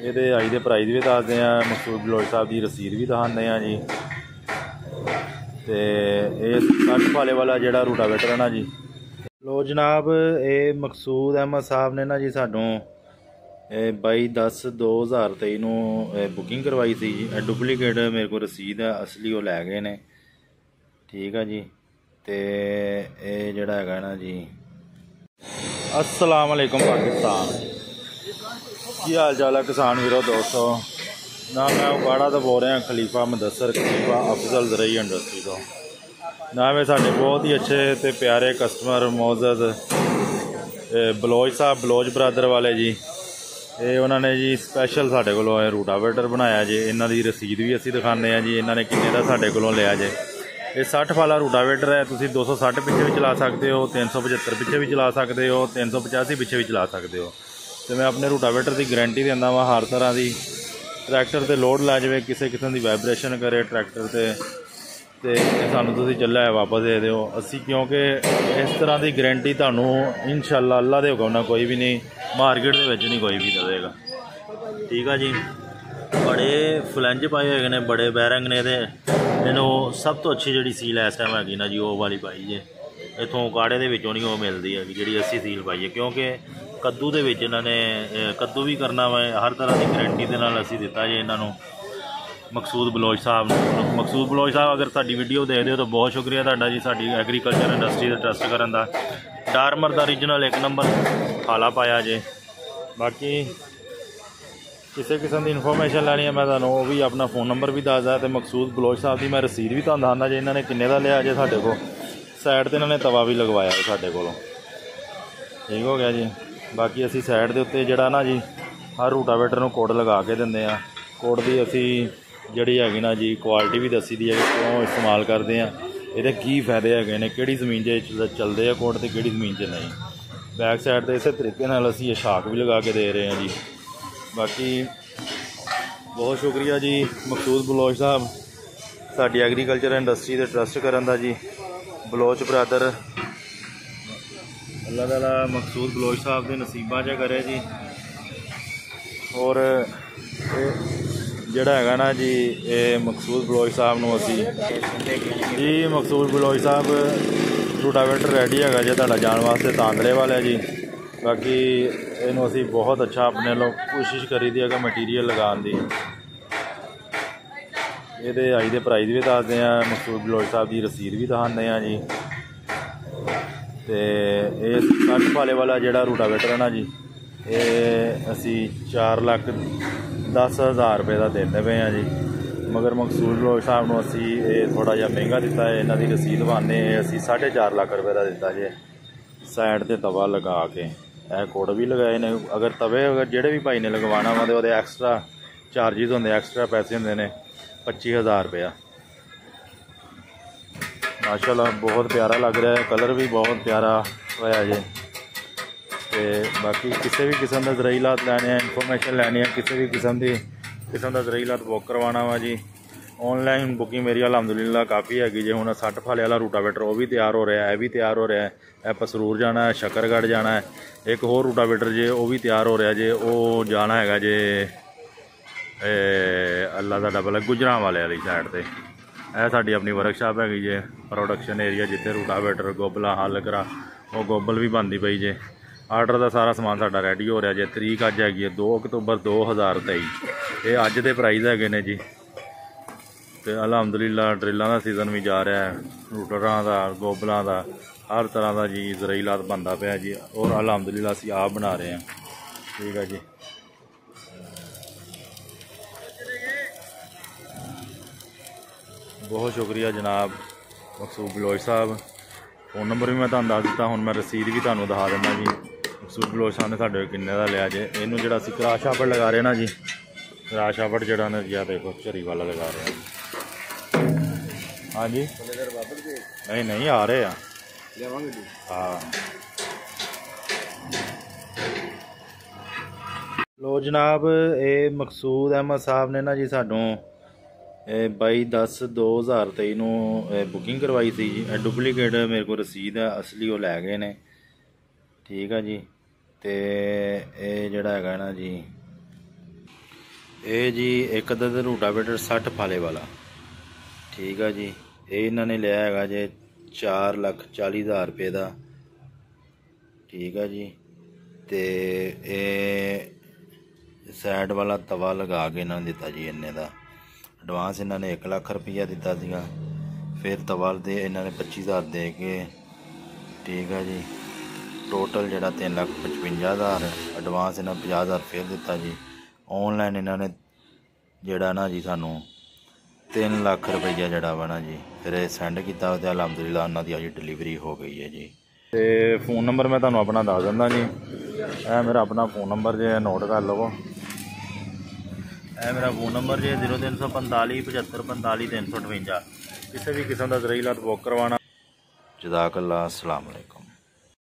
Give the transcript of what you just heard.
ਇਹਦੇ ਅੱਜ ਦੇ ਪ੍ਰਾਈਜ਼ ਵੀ ਦੱਸਦੇ ਆ, ਮਕਸੂਦ ਬਲੋਚ ਸਾਹਿਬ ਦੀ ਰਸੀਦ ਵੀ ਦਿਖਾਉਂਦੇ ਆ ਜੀ। ਤੇ ਇਹ 60 ਵਾਲੇ ਵਾਲਾ ਜਿਹੜਾ ਰੂਟਾਵੇਟਰ ਹੈ ਨਾ ਜੀ। ਲੋ ਜਨਾਬ, ਇਹ ਮਕਸੂਦ ਅਹਿਮਦ ਸਾਹਿਬ ਨੇ ਨਾ ਜੀ ਸਾਨੂੰ 22/10/2023 ਨੂੰ ਬੁਕਿੰਗ ਕਰਵਾਈ ਸੀ ਜੀ। ਡੁਪਲੀਕੇਟ ਮੇਰੇ ਕੋਲ ਰਸੀਦ ਹੈ, ਅਸਲੀ ਉਹ ਲੈ ਗਏ ਨੇ। ਠੀਕ ਆ ਜੀ। ਤੇ ਇਹ ਜਿਹੜਾ ਹੈਗਾ ਨਾ ਜੀ, अस्सलाम वालेकुम पाकिस्तान, की हाल चाल है किसान वीरो दोस्तों। ना मैं उगाड़ा तो बोल रहा खलीफा मुदस्सर खलीफा अफजल ज़रई इंडस्ट्री तो ना में साढ़े बहुत ही अच्छे तो प्यारे कस्टमर मोअज़्ज़ज़ बलोच साहब, बलोच ब्रदर वाले जी। ये उन्होंने जी स्पैशल साढ़े कोलों रूटावेटर बनाया जी। इन्हों की रसीद भी असी दिखाने जी, इन्होंने किन्ने का साढ़े कोलों लिया जे। ये 60 वाला रूटावेटर है, तुम 260 पिछे भी चला सकते हो, 375 पिछे भी चला सकते हो, 385 पिछे भी चला सकते हो। तो मैं अपने रूटावेटर की गारंटी देना वा हर तरह की। ट्रैक्टर से लोड लै जाए, किसी किस्म की वाइब्रेशन करे ट्रैक्टर से तो सानू तुसीं चलिया है वापस दे दो असी, क्योंकि इस तरह की गारंटी तुहानू इंशाअल्लाह अल्लाह के हुक्म नाल कोई भी नहीं, मार्केट दे विच नहीं कोई भी देगा। ठीक है जी। बड़े फ्लैंज पाए हुए ने, बड़े बैरिंग ने। इन्हों सब तो अच्छी जी सील इस टाइम हैगी ना जी, वो वाली पाई है। इतों काड़े के विचों नहीं वो मिलती है जी असी सील पाई है, क्योंकि कद्दू के विच इन्होंने कद्दू भी करना वा। हर तरह की गारंटी के नाल असी दिता जी इन्हों मकसूद बलोच साहब। मकसूद बलोच साहब अगर साडी वीडियो देखते हो तो बहुत शुक्रिया तुहाडा जी, साडी एग्रीकल्चर इंडस्ट्री का ट्रस्ट करन दा। डारमर दा ओरिजिनल 1 नंबर हाला पाया जे। बाकी किसी किस्म की इन्फॉर्मेशन लैनी है मैं तुहानू वो भी अपना फ़ोन नंबर भी दसदा। तो मकसूद बलोच साहब की मैं रसीद भी तुहानू दसदा जी, इन्होंने किन्ने का लिया जे साढ़े को। साइड पर इन्होंने तवा भी लगवाया है साढ़े कोलों। ठीक हो गया जी। बाकी असी साइड के उत्ते जिहड़ा ना जी हर रूटावेटर नूं कोड लगा के दिंदे आ। कोड की असी जिहड़ी हैगी ना जी क्वालिटी भी दसी दी है कि क्यों इस्तेमाल करते हैं, ये की फायदे है ने, किहड़ी जमीन चलते हैं कोड तो किहड़ी जमीन च नहीं। बैक साइड तो इस तरीके नाल असी ये शाक भी लगा के दे रहे हैं जी। बाकी बहुत शुक्रिया जी मकसूद बलोच साहब, साडी एग्रीकल्चर इंडस्ट्री से ट्रस्ट करन दा जी। बलोच ब्रदर, अल्लाह ताला मकसूद बलोच साहब के नसीबां च करे जी। और जिहड़ा हैगा ना जी ये मकसूद बलोच साहब नूं असी जी, मकसूद बलोच साहब रूटावेटर रेडी हैगा जी तुहाडा जाण वास्ते तांदले वाला जी। बाकी इनू असी बहुत अच्छा अपने लोग कोशिश करी दी है मटीरियल लगाने की। ये अज के प्राइज़ भी दसते हैं, मकसूद बलोच साहब की रसीद भी दिखाने जी। तो ये 60 वाले वाला जिहड़ा रूटावेटर है ना जी, ये असी 4,10,000 रुपये का देते पे हैं जी। मगर मकसूद बलोच साहब नूं असी थोड़ा जिहा महंगा दिता है। इन्हां दी रसीद बहाने असी 4.5 लाख रुपये का दिता जे। साइड ते तवा लगा के कोड भी लगाए ने। अगर तवे अगर जेड़े भी भाई ने लगवाना वा तो एक्सट्रा चार्जिज होंगे, एक्सट्रा पैसे होंगे ने 25,000 रुपया। माशाल्लाह बहुत प्यारा लग रहा है, कलर भी बहुत प्यारा होया जे। ते बाकी किसी भी किस्म का ज़राइलात लैने हैं, इन्फॉर्मेशन लैनी है, किसी भी किस्म का ज़राइलात बुक करवाना वा जी। ऑनलाइन बुकिंग मेरी अलहमदुलिल्लाह काफ़ी हैगी जी। हुण 60 फाले वाला रूटावेटर वो भी तैयार हो रहा है, भी तैयार हो रहा है। यह पसरूर जाना है, शकरगढ़ जाना है। एक होर रूटावेटर जे वो भी तैयार हो रहा जे, वो जाना है जे अल्लाह का डबल गुजरां वाले वाली साइड पर। यह साड़ी अपनी वर्कशॉप हैगी जे, प्रोडक्शन एरिया जिथे रूटावेटर गोबला हल करा वो गोबल भी बनती पई जे। आर्डर का सारा समान साडा रेडी हो रहा जे। तरीक अज हैगी 2 अक्तूबर 2023। ये अज के प्राइज़ हैगे ने जी। तो अलहमदुलिल्लाह ड्रिलों का सीजन भी जा रहा है, रूटरां का, गोबलों का, हर तरह का जी ज़राइलात बनता पाया जी। और अलहमदुलिल्लाह असी आप बना रहे हैं। ठीक है जी। बहुत शुक्रिया जनाब मकसूद बलोच साहब। फ़ोन नंबर भी मैं तुहानू दस दिता। हुण मैं रसीद भी तुहानू दिखा दिंदा जी। मकसूद बलोच साहब ने साडे किन्ने दा लिया जे। इनू जिहड़ा असीं क्रॉस शाफट लगा रहे ना जी, क्रॉस शाफट जिहड़ा ने जी देखो झरी वाला लगा रहे हैं। हाँ जी, नहीं नहीं आ रहे हैं। हाँ लो जनाब, ये मकसूद अहमद साहब ने ना जी सानू 22/10/2023 ਨੂੰ ਬੁਕਿੰਗ ਕਰਵਾਈ ਸੀ ਜੀ। ਡੁਪਲੀਕੇਟ ਮੇਰੇ ਕੋਲ ਰਸੀਦ ਹੈ, ਅਸਲੀ ਉਹ ਲੈ ਗਏ ਨੇ। ਠੀਕ ਆ ਜੀ। ਤੇ ਇਹ ਜਿਹੜਾ ਹੈਗਾ ਨਾ ਜੀ ਇਹ ਜੀ ਇੱਕ ਦਾ ਰੂਟਾਵੇਟਰ 60 ਫਾਲੇ ਵਾਲਾ, ਠੀਕ ਆ ਜੀ। ਇਹ ਇਹਨਾਂ ਨੇ ਲਿਆ ਹੈਗਾ ਜੇ 4,40,000 ਰੁਪਏ ਦਾ, ਠੀਕ ਆ ਜੀ। ਤੇ ਇਹ ਸਾਈਡ ਵਾਲਾ ਤਵਾ ਲਗਾ ਕੇ ਇਹਨਾਂ ਨੇ ਦਿੱਤਾ ਜੀ ਇੰਨੇ ਦਾ। ਐਡਵਾਂਸ ਇਹਨਾਂ ਨੇ 1 ਲੱਖ ਰੁਪਈਆ ਦਿੱਤਾ ਸੀਗਾ, ਫਿਰ ਤਵਾ ਦੇ ਇਹਨਾਂ ਨੇ 25,000 ਦੇ ਕੇ, ਠੀਕ ਆ ਜੀ। ਟੋਟਲ ਜਿਹੜਾ 3,55,000, ਐਡਵਾਂਸ ਇਹਨਾਂ 50,000 ਫਿਰ ਦਿੱਤਾ ਜੀ। ਔਨਲਾਈਨ ਇਹਨਾਂ ਨੇ ਜਿਹੜਾ ਨਾ ਜੀ ਸਾਨੂੰ 3 ਲੱਖ ਰੁਪਈਆ ਜਿਹੜਾ ਵਾ ਨਾ ਜੀ ਫਿਰ ਇਹ ਸੈਂਡ ਕੀਤਾ, ਅਤੇ ਅਲਹਮਦੁਲਿਲਾ ਉਹਨਾਂ ਦੀ ਅੱਜ ਡਿਲੀਵਰੀ ਹੋ ਗਈ ਹੈ ਜੀ। ਅਤੇ ਫ਼ੋਨ ਨੰਬਰ ਮੈਂ ਤੁਹਾਨੂੰ ਆਪਣਾ ਦੱਸ ਦਿੰਦਾ ਜੀ। ਇਹ ਮੇਰਾ ਆਪਣਾ ਫ਼ੋਨ ਨੰਬਰ ਜੇ ਨੋਟ ਕਰ ਲਵੋ। ਇਹ ਮੇਰਾ ਫ਼ੋਨ ਨੰਬਰ ਜੇ 0345 7545 358। ਕਿਸੇ ਵੀ ਕਿਸਮ ਦਾ ਜ਼ਰਾਈਲਾਤ ਬੁੱਕ ਕਰਵਾਉਣਾ। ਜਜ਼ਾਕ ਅੱਲਾ, ਅਸਲਾਮ ਅਲੈਕੁਮ।